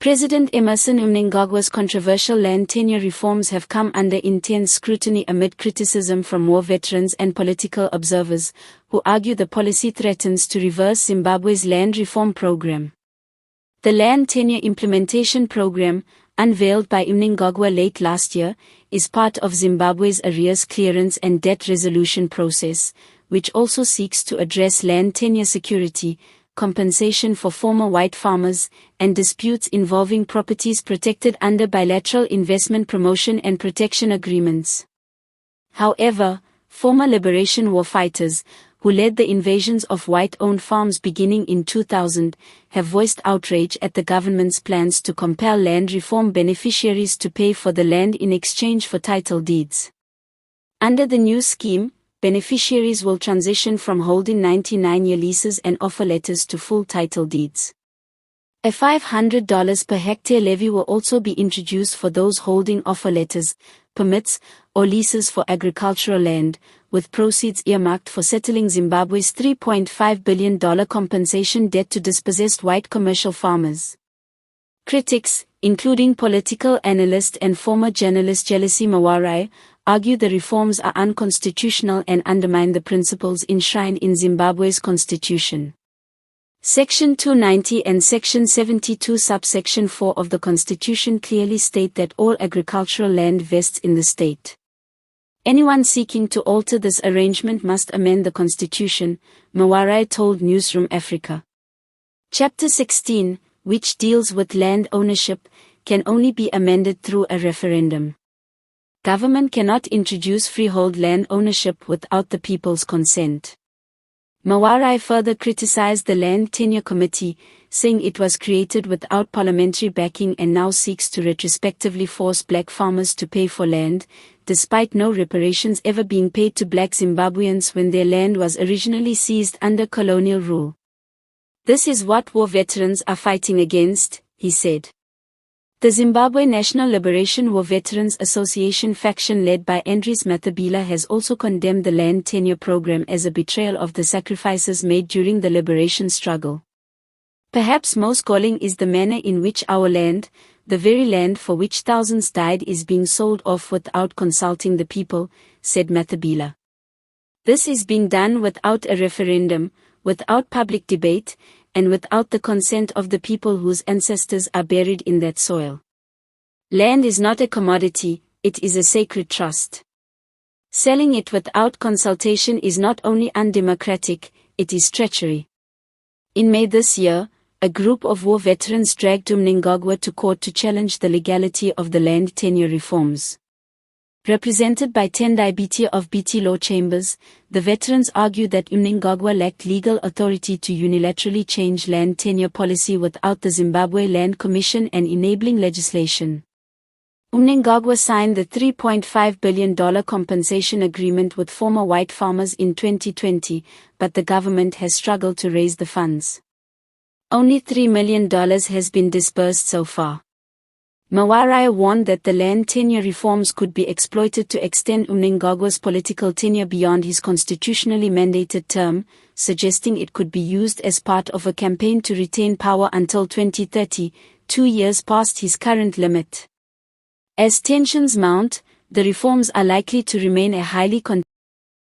President Emmerson Mnangagwa's controversial land tenure reforms have come under intense scrutiny amid criticism from war veterans and political observers, who argue the policy threatens to reverse Zimbabwe's land reform program. The Land Tenure Implementation Program, unveiled by Mnangagwa late last year, is part of Zimbabwe's arrears clearance and debt resolution process, which also seeks to address land tenure security, compensation for former white farmers, and disputes involving properties protected under bilateral investment promotion and protection agreements. However, former liberation war fighters, who led the invasions of white-owned farms beginning in 2000, have voiced outrage at the government's plans to compel land reform beneficiaries to pay for the land in exchange for title deeds. Under the new scheme, beneficiaries will transition from holding 99-year leases and offer letters to full title deeds. A $500 per hectare levy will also be introduced for those holding offer letters, permits, or leases for agricultural land, with proceeds earmarked for settling Zimbabwe's $3.5 billion compensation debt to dispossessed white commercial farmers. Critics, including political analyst and former journalist Jealousy Mawarai, argue the reforms are unconstitutional and undermine the principles enshrined in Zimbabwe's constitution. Section 290 and Section 72 subsection 4 of the Constitution clearly state that all agricultural land vests in the state. Anyone seeking to alter this arrangement must amend the Constitution, Mawarai told Newsroom Africa. Chapter 16, which deals with land ownership, can only be amended through a referendum. Government cannot introduce freehold land ownership without the people's consent. Mawarai further criticized the Land Tenure Committee, saying it was created without parliamentary backing and now seeks to retrospectively force black farmers to pay for land, despite no reparations ever being paid to black Zimbabweans when their land was originally seized under colonial rule. "This is what war veterans are fighting against," he said. The Zimbabwe National Liberation War Veterans Association faction led by Andries Matabila has also condemned the land tenure program as a betrayal of the sacrifices made during the liberation struggle. "Perhaps most galling is the manner in which our land, the very land for which thousands died, is being sold off without consulting the people," said Matabila. "This is being done without a referendum, without public debate, and without the consent of the people whose ancestors are buried in that soil. Land is not a commodity, it is a sacred trust. Selling it without consultation is not only undemocratic, it is treachery." In May this year, a group of war veterans dragged Mnangagwa to court to challenge the legality of the land tenure reforms. Represented by Tendai Biti of Biti Law Chambers, the veterans argue that Mnangagwa lacked legal authority to unilaterally change land tenure policy without the Zimbabwe Land Commission and enabling legislation. Mnangagwa signed the $3.5 billion compensation agreement with former white farmers in 2020, but the government has struggled to raise the funds. Only $3 million has been disbursed so far. Mawarai warned that the land tenure reforms could be exploited to extend Mnangagwa's political tenure beyond his constitutionally mandated term, suggesting it could be used as part of a campaign to retain power until 2030, 2 years past his current limit. As tensions mount, the reforms are likely to remain a highly contested